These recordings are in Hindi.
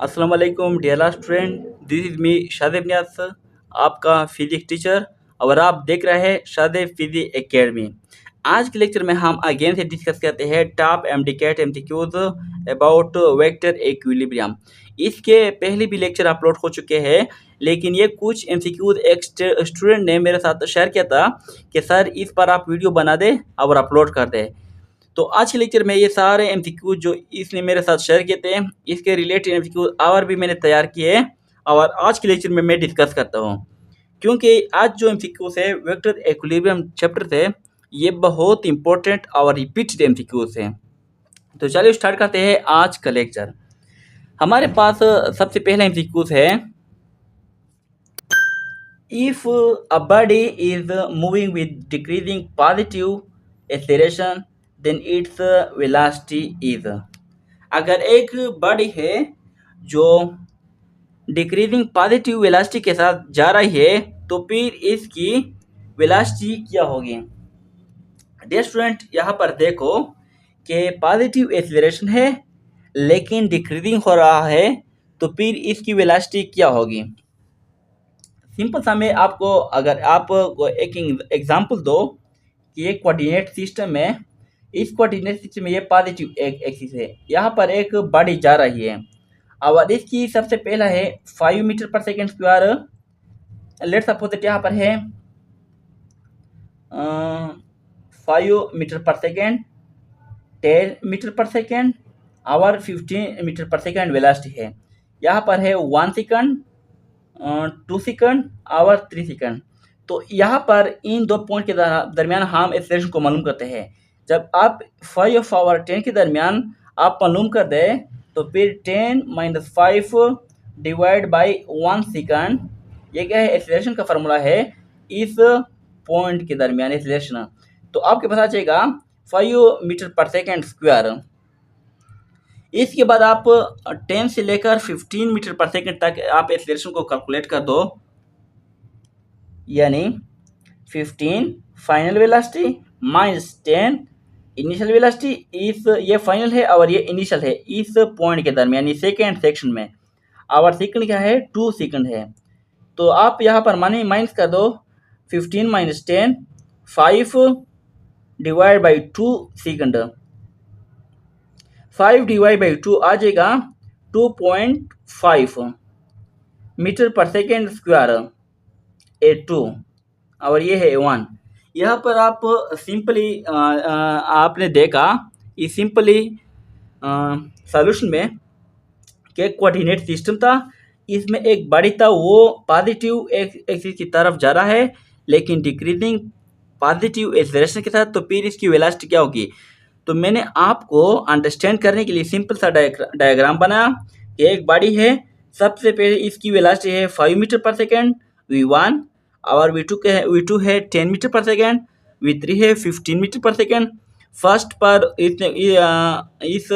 अस्सलाम वालेकुम dear student, this is me Shadib Niyaz sir, आपका फिजिक्स टीचर। और आप देख रहे हैं शादिब फिजिक्स एकेडमी। आज के लेक्चर में हम अगेन से डिस्कस करते हैं top MDCAT MCQs about vector equilibrium. इसके पहले भी लेक्चर अपलोड हो चुके हैं, लेकिन ये कुछ एमसीक्यूज एक स्टूडेंट ने मेरे साथ शेयर किया था कि सर इस पर आप वीडियो बना दें और अपलोड कर दें। तो आज के लेक्चर में ये सारे एमसीक्यू जो इसने मेरे साथ शेयर किए थे, इसके रिलेटेड एमसीक्यू और भी मैंने तैयार किए हैं और आज के लेक्चर में मैं डिस्कस करता हूँ। क्योंकि आज जो एमसीक्यूज है वेक्टर इक्विलिब्रियम चैप्टर से, ये बहुत इंपॉर्टेंट और रिपीटेड एमसीक्यूज हैं। तो चलिए स्टार्ट करते हैं आज का लेक्चर। हमारे पास सबसे पहला एमसीक्यूज है, if a body is moving with decreasing positive acceleration then its velocity is. अगर एक बॉडी है जो डिक्रीजिंग पॉजिटिव वेलोसिटी के साथ जा रही है तो फिर इसकी वेलोसिटी क्या होगी। डियर स्टूडेंट, यहाँ पर देखो कि पॉजिटिव एक्सेलरेशन है लेकिन डिक्रीजिंग हो रहा है, तो फिर इसकी वेलोसिटी क्या होगी। सिंपल सा मैं आपको, अगर आप एक एग्जांपल दो कि एक कोऑर्डिनेट सिस्टम है, इस कोऑर्डिनेट सिस्टम में ये पॉजिटिव एक एक्सिस है, यहाँ पर एक बॉडी जा रही है और इसकी सबसे पहला है 5 मीटर पर सेकेंड स्क्वायर। लेट सपोज यहाँ पर है 5 मीटर पर सेकेंड, 10 मीटर पर सेकेंड और 15 मीटर पर सेकेंड वेलोसिटी है। यहाँ पर है 1 सेकंड, 2 सेकंड और 3 सेकंड। तो यहाँ पर इन दो पॉइंट के दरमियान हम एक्सेलरेशन को मालूम करते हैं। जब आप 5 और 10 के दरमियान आप मालूम कर दें तो फिर 10 - 5 डिवाइड बाई 1 सेकंड, ये क्या है, एक्सेलरेशन का फार्मूला है इस पॉइंट के दरमियान एक्सेलरेशन। तो आपके पास आ जाएगा 5 मीटर पर सेकेंड स्क्वायर। इसके बाद आप 10 से लेकर 15 मीटर पर सेकेंड तक आप एक्सेलरेशन को कैलकुलेट कर दो, यानी 15 final velocity minus 10 initial velocity. इस ये फाइनल है और ये इनिशियल है इस पॉइंट के दरमियान, यानी सेकेंड सेक्शन में। और सेकंड क्या है, 2 सेकंड है। तो आप यहाँ पर माने माइनस कर दो 15 minus 10, 5 divide by 2 second, 5 divide by 2 आ जाएगा 2.5 मीटर पर सेकेंड स्क्वायर, A2 और ये है A1। यहाँ पर आप सिंपली आपने देखा ये सिंपली सॉल्यूशन में कि कोऑर्डिनेट सिस्टम था, इसमें एक बॉडी था वो पॉजिटिव एक्सिस की तरफ जा रहा है लेकिन डिक्रीजिंग पॉजिटिव एक्सेलरेशन के साथ, तो फिर इसकी वेलोसिटी क्या होगी। तो मैंने आपको अंडरस्टैंड करने के लिए सिंपल सा डायग्राम बनाया कि एक बॉडी है, सबसे पहले इसकी वेलोसिटी है 5 मीटर पर सेकेंड V1 और V2 है 10 मीटर पर सेकेंड, V3 है 15 मीटर पर सेकेंड। फर्स्ट पर इस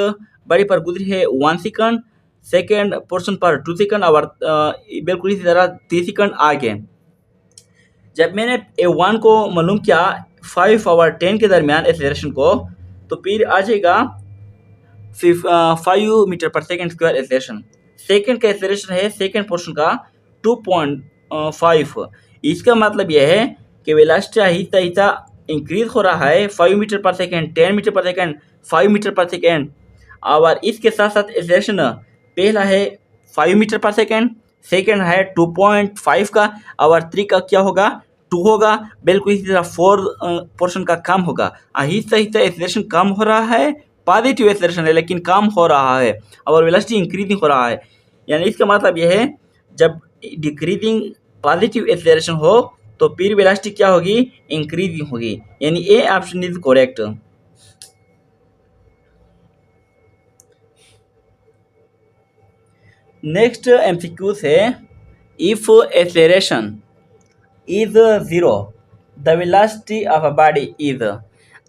बॉडी पर गुजरी है 1 सेकंड, सेकेंड पोर्शन पर 2 सेकंड और बिल्कुल इसी तरह 3 सेकंड आगे। जब मैंने A1 को मालूम किया 5 और 10 के दरमियान एक्सेलरेशन को, तो फिर आ जाएगा 5 मीटर पर सेकेंड स्क्वायर एक्सेलरेशन। सेकेंड का एक्सेलरेशन है सेकेंड पोर्शन का 2.5। इसका मतलब यह है कि वेलोसिटी आहिस्ता आहिस्ता इंक्रीज हो रहा है, 5 मीटर पर सेकेंड, 10 मीटर पर सेकेंड, 5 मीटर पर सेकेंड। और इसके साथ साथ एक्सेलरेशन पहला है 5 मीटर पर सेकेंड, सेकेंड है 2.5 का और 3 का क्या होगा, 2 होगा। बिल्कुल इसी तरह 4 पोर्शन का कम होगा। आहिस्ता आहिस्ता एक्सेलरेशन कम हो रहा है, पॉजिटिव एक्सेलरेशन है लेकिन कम हो रहा है और वेलोसिटी इंक्रीजिंग हो रहा है। यानी इसका मतलब यह है जब डिक्रीजिंग पॉजिटिव एक्सेलरेशन हो तो फिर वेलोसिटी क्या होगी, इंक्रीजिंग होगी। यानी A option is correct. Next MCQ है, if acceleration is 0 the velocity of a body is.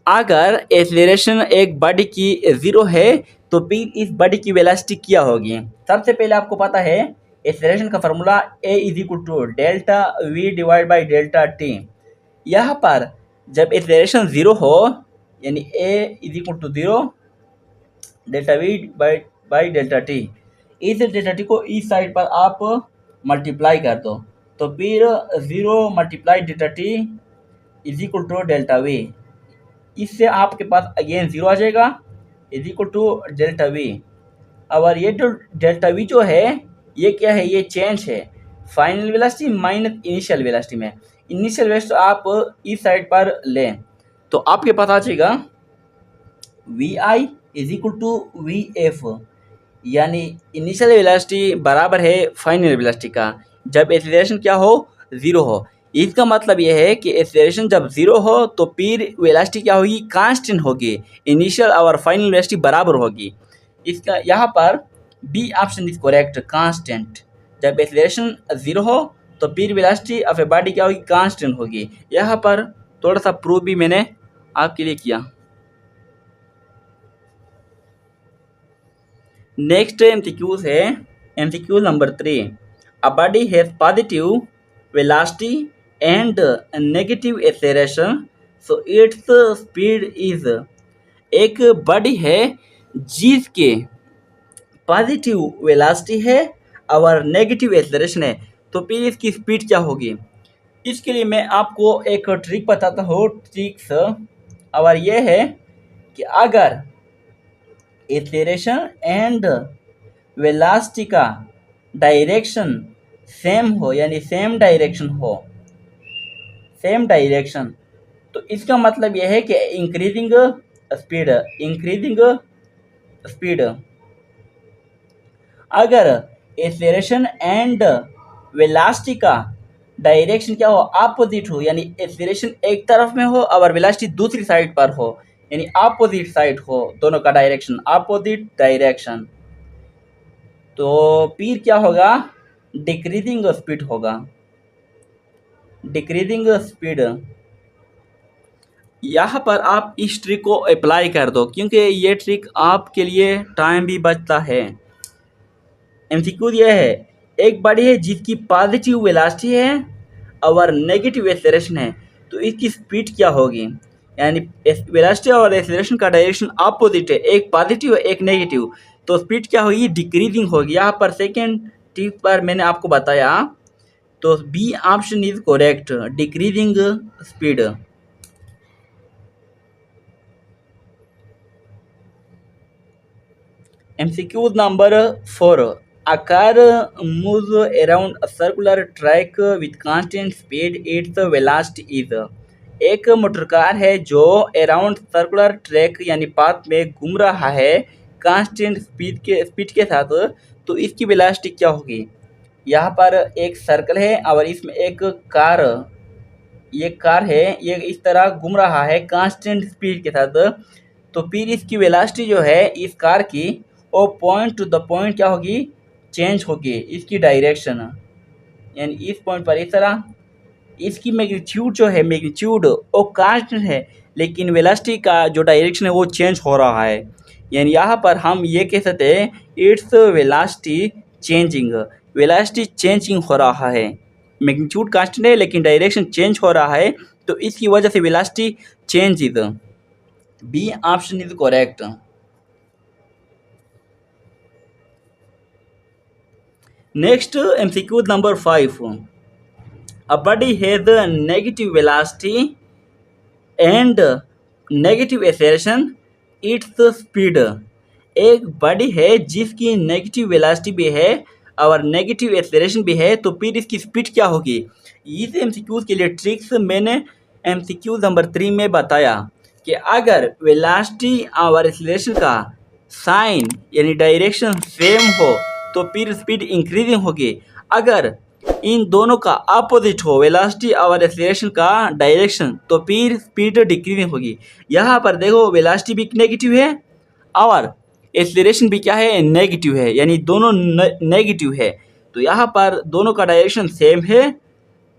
अगर एक्सेलरेशन एक बॉडी की 0 है तो फिर इस बॉडी की वेलोसिटी क्या होगी। सबसे पहले आपको पता है एक्सेलरेशन का formula A = delta V divide by delta T। यहाँ पर जब एक्सेलरेशन 0 हो, यानी A = 0 delta V by delta T, इस डेल्टा टी को इस साइड पर आप मल्टीप्लाई कर दो, तो फिर 0 multiply delta T is equal to delta V. इससे आपके पास अगेन 0 आ जाएगा, is equal to delta V. और ये जो डेल्टा वी जो है ये क्या है, ये चेंज है final velocity minus initial velocity में। इनिशियल वेलोसिटी आप इस साइड पर लें तो आपके पास आ जाएगा V I is equal to V F, यानी इनिशियल वेलोसिटी बराबर है फाइनल वेलोसिटी का जब एक्सीलरेशन क्या हो, 0 हो। इसका मतलब यह है कि एक्सीलरेशन जब 0 हो तो फिर वेलोसिटी क्या होगी, कांस्टेंट होगी, इनिशियल और फाइनल वेलोसिटी बराबर होगी। इसका यहाँ पर B option is correct, constant. जब एक्सीलरेशन 0 हो तो फिर वेलोसिटी ऑफ ए बॉडी क्या होगी, कांस्टेंट होगी। यहाँ पर थोड़ा सा प्रूफ भी मैंने आपके लिए किया। नेक्स्ट एमसीक्यूज है MCQ number 3। A body has positive velocity and negative acceleration so its speed is. एक बॉडी है जिसके पॉजिटिव वेलोसिटी है और नेगेटिव एक्सेलरेशन है, तो फिर इसकी स्पीड क्या होगी। इसके लिए मैं आपको एक ट्रिक बताता हूँ, ट्रिक्स, और यह है कि अगर एक्सेलरेशन एंड वेलोसिटी का डायरेक्शन सेम हो, यानी सेम डायरेक्शन हो, सेम डायरेक्शन, तो इसका मतलब यह है कि इंक्रीजिंग स्पीड। अगर एक्सेलरेशन एंड वेलोसिटी का डायरेक्शन क्या हो, अपोजिट हो, यानी एक्सेलरेशन एक तरफ में हो और वेलोसिटी दूसरी साइड पर हो, यानी अपोजिट साइड हो, दोनों का डायरेक्शन अपोजिट डायरेक्शन, तो फिर क्या होगा, डिक्रीजिंग स्पीड होगा, डिक्रीजिंग स्पीड। यहाँ पर आप इस ट्रिक को अप्लाई कर दो क्योंकि ये ट्रिक आपके लिए टाइम भी बचता है। एमसीक्यू ये है, एक बॉडी है जिसकी पॉजिटिव वेलोसिटी है और नेगेटिव एक्सेलरेशन है, तो इसकी स्पीड क्या होगी, यानी वेलोसिटी और एक्सेलरेशन का डायरेक्शन अपोजिट है, एक पॉजिटिव है एक नेगेटिव, तो स्पीड क्या होगी, डिक्रीजिंग होगी। यहाँ पर सेकेंड टिप पर मैंने आपको बताया, तो B option is correct, decreasing speed. MCQ number 4. A car moves around a circular track with constant speed. Its velocity is। एक मोटर कार है जो अराउंड सर्कुलर ट्रैक यानी पाथ में घूम रहा है कांस्टेंट स्पीड के साथ, तो इसकी वेलोसिटी क्या होगी। यहाँ पर एक सर्कल है और इसमें एक कार, ये कार है, ये इस तरह घूम रहा है कांस्टेंट स्पीड के साथ, तो फिर इसकी वेलोसिटी जो है इस कार की, वो पॉइंट टू द पॉइंट क्या होगी, चेंज होगी, इसकी डायरेक्शन, यानी इस पॉइंट पर इस तरह इसकी मैग्नीट्यूड जो है, मैग्नीट्यूड वो कांस्टेंट है, लेकिन वेलोसिटी का जो डायरेक्शन है वो चेंज हो रहा है। यानी यहाँ पर हम ये कह सकते हैं its velocity changing, velocity changing हो रहा है, मैग्नीट्यूड कांस्टेंट है लेकिन डायरेक्शन चेंज हो रहा है, तो इसकी वजह से velocity change is. B option is correct. Next MCQ number 5। A body has a negative velocity and negative acceleration, its speed। एक बॉडी है जिसकी नेगेटिव वेलोसिटी भी है और नेगेटिव एक्सेलरेशन भी है, तो फिर इसकी स्पीड क्या होगी। इस MCQ के लिए ट्रिक्स मैंने MCQ नंबर 3 में बताया कि अगर वेलोसिटी और एक्सेलरेशन का साइन यानी डायरेक्शन सेम हो तो फिर स्पीड इंक्रीजिंग होगी। अगर इन दोनों का अपोजिट हो, वेलोसिटी और एक्सेलरेशन का डायरेक्शन, तो फिर स्पीड डिक्रीजिंग होगी। यहाँ पर देखो वेलोसिटी भी नेगेटिव है और एक्सेलरेशन भी क्या है, नेगेटिव है, यानी दोनों नेगेटिव है, तो यहाँ पर दोनों का डायरेक्शन सेम है,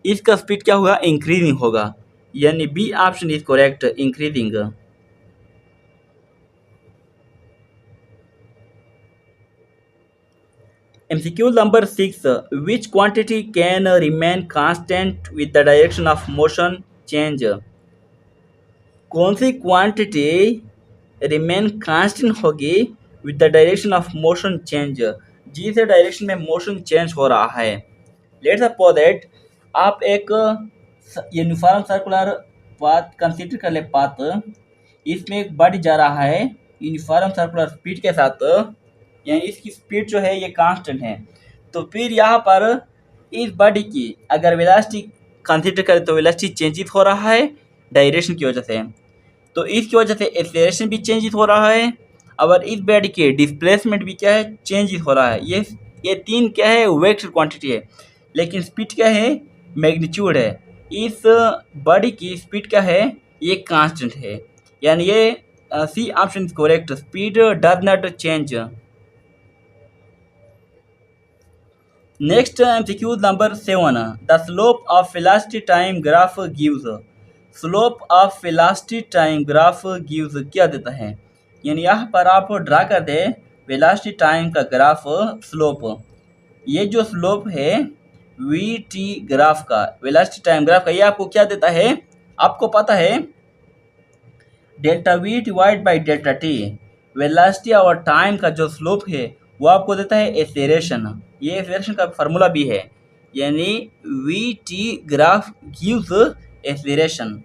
इसका स्पीड क्या होगा, इंक्रीजिंग होगा, यानी B option is correct, increasing. MCQ number 6। Which quantity can remain constant with the direction of motion change। कौन सी क्वांटिटी रिमेन कांस्टेंट होगी with the direction of motion change. जी से डायरेक्शन में मोशन चेंज हो रहा है। लेट्स सपोज दैट आप एक यूनिफॉर्म सर्कुलर पाथ कंसीडर कर ले पाथ, इसमें एक बॉडी जा रहा है यूनिफॉर्म सर्कुलर स्पीड के साथ, यानी इसकी स्पीड जो है ये कांस्टेंट है। तो फिर यहाँ पर इस बॉडी की अगर वेलोसिटी कंसीडर करें तो वेलोसिटी चेंजेस हो रहा है डायरेक्शन की वजह से, तो इसकी वजह से एक्सेलरेशन भी चेंजेस हो रहा है और इस बॉडी के डिस्प्लेसमेंट भी क्या है, चेंजेस हो रहा है। ये तीन क्या है, वेक्टर क्वांटिटी है, लेकिन स्पीड क्या है, मैग्नीट्यूड है। इस बॉडी की स्पीड क्या है, ये कांस्टेंट है, यानी ये C option is correct, speed does not change. Next MCQ number 7, the slope of velocity time graph gives. Slope of velocity time graph gives क्या देता है, यानी यहाँ पर आप ड्रा कर दे वेलोसिटी टाइम का ग्राफ स्लोप। ये जो स्लोप है VT ग्राफ का, वेलोसिटी टाइम ग्राफ का, ये आपको क्या देता है, आपको पता है delta V divide by delta T। Velocity और टाइम का जो स्लोप है वो आपको देता है एक्सेलरेशन। ये एक्सेलरेशन का फार्मूला भी है, यानी VT graph gives acceleration.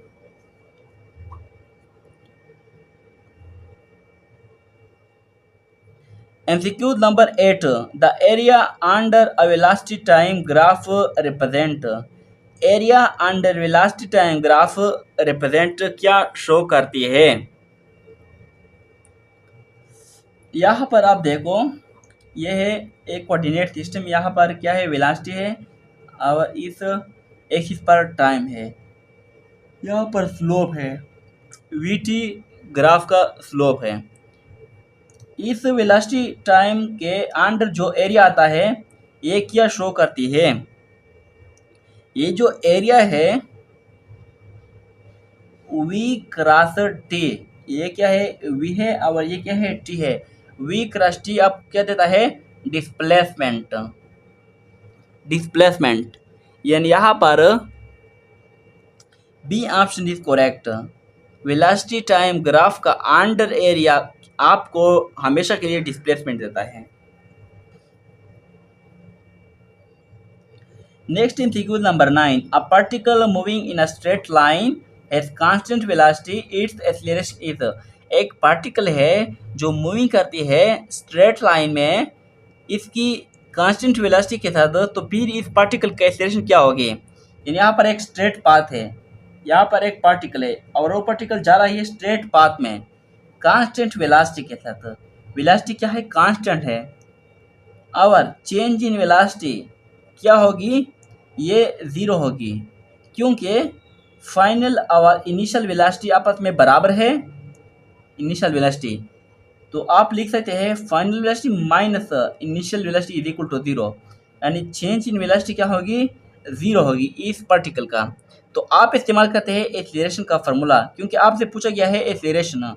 MCQ number 8, the area under a velocity time graph represent. Area under velocity time graph represent क्या शो करती है। यहाँ पर आप देखो, ये है एक कोऑर्डिनेट सिस्टम, यहाँ पर क्या है, वेलोसिटी है और इस एक्सिस पर टाइम है, यहाँ पर स्लोप है, VT ग्राफ का स्लोप है। इस वेलोसिटी टाइम के अंडर जो एरिया आता है ये क्या शो करती है, ये जो एरिया है V क्रॉस T, ये क्या है, V है और ये क्या है, T है। V क्रॉस T आप क्या देता है, डिस्प्लेसमेंट। डिस्प्लेसमेंट यानी यहाँ पर B option is correct. Velocity time graph का अंडर एरिया आपको हमेशा के लिए डिस्प्लेसमेंट देता है। Next in MCQ number 9, a particle moving in a straight line has constant velocity, its acceleration is. एक पार्टिकल है जो मूविंग करती है स्ट्रेट लाइन में, इसकी कांस्टेंट वेलोसिटी के साथ, तो फिर इस पार्टिकल का एक्सीलरेशन क्या होगी। यहाँ पर एक स्ट्रेट पाथ है, यहाँ पर एक पार्टिकल है और वो पार्टिकल जा रही है स्ट्रेट पाथ में कांस्टेंट वेलोसिटी के साथ। वेलोसिटी क्या है, कांस्टेंट है, और चेंज इन वेलोसिटी क्या होगी, ये ज़ीरो होगी, क्योंकि फाइनल और इनिशियल वेलोसिटी आपस में बराबर है। इनिशियल वेलोसिटी तो आप लिख सकते हैं final velocity minus initial velocity is equal to 0, यानी चेंज इन वेलोसिटी क्या होगी, 0 होगी इस पार्टिकल का। तो आप इस्तेमाल करते हैं एक्सीलरेशन का फार्मूला, क्योंकि आपसे पूछा गया है acceleration.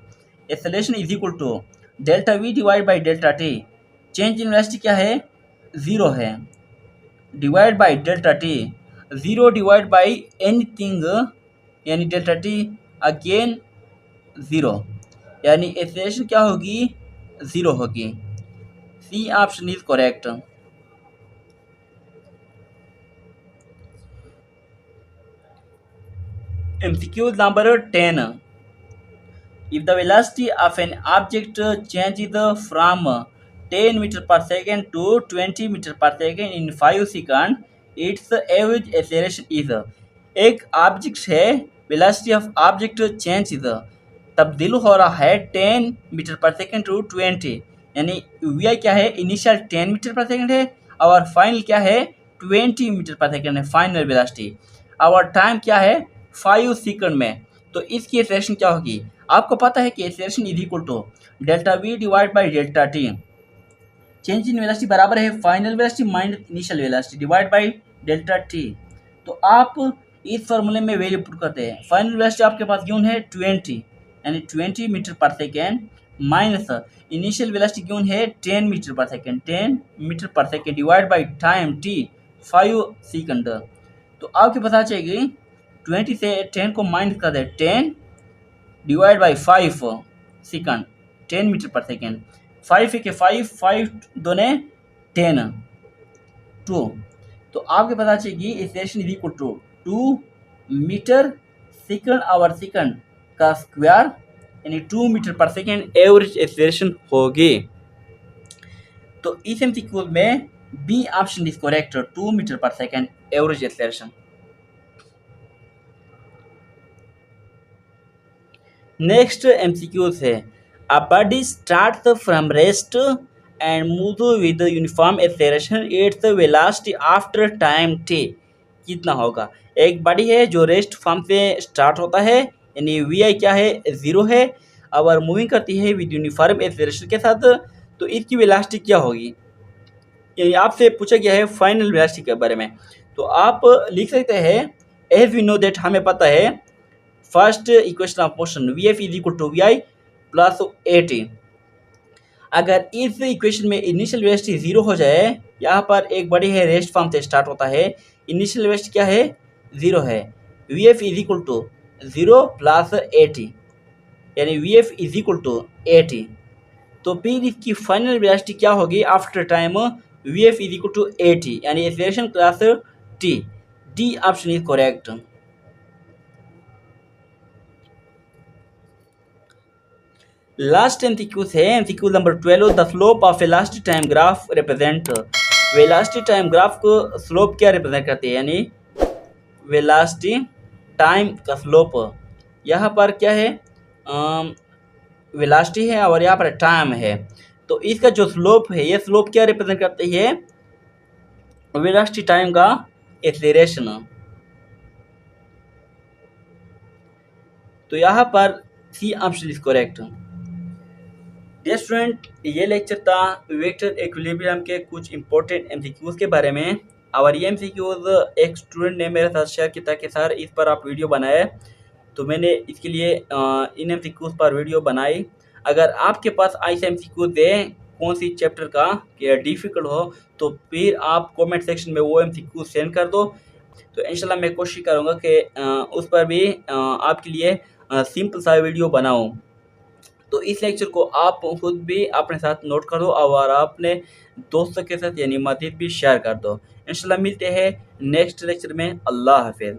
Acceleration is equal to delta V divide by delta T। Change in velocity क्या है, 0 है, divide by delta T, 0 divide by anything यानी डेल्टा T अगेन 0, यानी एक्सेलरेशन क्या होगी, 0 होगी। C option is correct. MCQ number 10, if the velocity of an object changes from 10 meter per second to 20 meter per second in 5 seconds, its average acceleration is। एक ऑब्जेक्ट है, वेलोसिटी ऑफ ऑब्जेक्ट चेंजेस, तब्दील हो रहा है 10 मीटर पर सेकेंड टू 20, यानी वी क्या है, इनिशियल 10 मीटर पर सेकेंड है और फाइनल क्या है, 20 मीटर पर सेकेंड है फाइनल वेलोसिटी, और टाइम क्या है, 5 सेकंड में। तो इसकी एक्सेलरेशन क्या होगी, आपको पता है कि acceleration is equal to delta V divide by delta T। Change in velocity बराबर है final velocity minus initial velocity divide by delta T। तो आप इस फॉर्मूले में वैल्यू पुट करते हैं, फाइनल वेलोसिटी आपके पास गिवन है 20, यानी 20 मीटर पर second, minus initial velocity given है 10 मीटर पर सेकेंड, 10 मीटर पर second divide by time T 5 second. तो आपके पता चलेगी 20 से 10 को माइनस कर दे, 10 डिवाइड बाई 5 सेकंड, 10 मीटर पर सेकेंड, 5 के 5 5 दोने 10 2, तो आपके पता चलेगी acceleration is equal to 2 metre second over second का स्क्वायर यानी 2 मीटर पर सेकंड एवरेज एक्सेलरेशन होगी। तो इस एमसीक्यू में B option is correct, 2 metre पर second average acceleration. Next MCQs है, a body starts from rest and move with uniform acceleration at the velocity after time T, कितना होगा। एक बॉडी है जो रेस्ट फॉर्म से स्टार्ट होता है यानी वी आई क्या है 0 है और मूविंग करती है विद यूनिफॉर्म एक्सेलरेशन के साथ, तो इसकी वेलोसिटी क्या होगी। यानी आपसे पूछा गया है फाइनल वेलोसिटी के बारे में। तो आप लिख सकते हैं एज वी नो दैट, हमें पता है first equation of motion V F is equal to V I plus A T. अगर इस इक्वेशन में इनिशियल वेलोसिटी 0 हो जाए, यहाँ पर एक बड़ी है रेस्ट फॉर्म से स्टार्ट होता है, इनिशियल वेलोसिटी क्या है 0 है, V F is equal to 0 plus A T यानी V F is equal to A T. तो फिर इसकी फाइनल वेलोसिटी क्या होगी after time, V F is equal to A T यानी acceleration plus T. D option is correct. Last MCQ है MCQ number 12, the slope of velocity time graph represent. Velocity time graph को स्लोप क्या रिप्रेजेंट करते हैं यानी वेलोसिटी टाइम का स्लोप। यहाँ पर क्या है वेलोसिटी है और यहाँ पर टाइम है, तो इसका जो स्लोप है ये स्लोप क्या रिप्रेजेंट करती है वेलोसिटी टाइम का एक्सेलरेशन। तो यहाँ पर C option is correct. Dear student, ये लेक्चर था वेक्टर इक्विलिब्रियम के कुछ इंपॉर्टेंट एमसीक्यूज के बारे में, और ये एमसीक्यूज एक स्टूडेंट ने मेरे साथ शेयर किया कि सर इस पर आप वीडियो बनाए, तो मैंने इसके लिए इन एमसीक्यूज पर वीडियो बनाई। अगर आपके पास ऐसे एमसीक्यूज है कौन सी चैप्टर का या डिफ़िकल्ट हो, तो फिर आप कमेंट सेक्शन में वो एमसीक्यूज सेंड कर दो, तो इंशाल्लाह मैं कोशिश करूँगा कि उस पर भी आपके लिए सिंपल सा वीडियो बनाऊँ। तो इस लेक्चर को आप खुद भी अपने साथ नोट कर दो और अपने दोस्तों के साथ यानी मज़ीद भी शेयर कर दो। इंशाल्लाह मिलते हैं नेक्स्ट लेक्चर में। अल्लाह हाफ़िज़।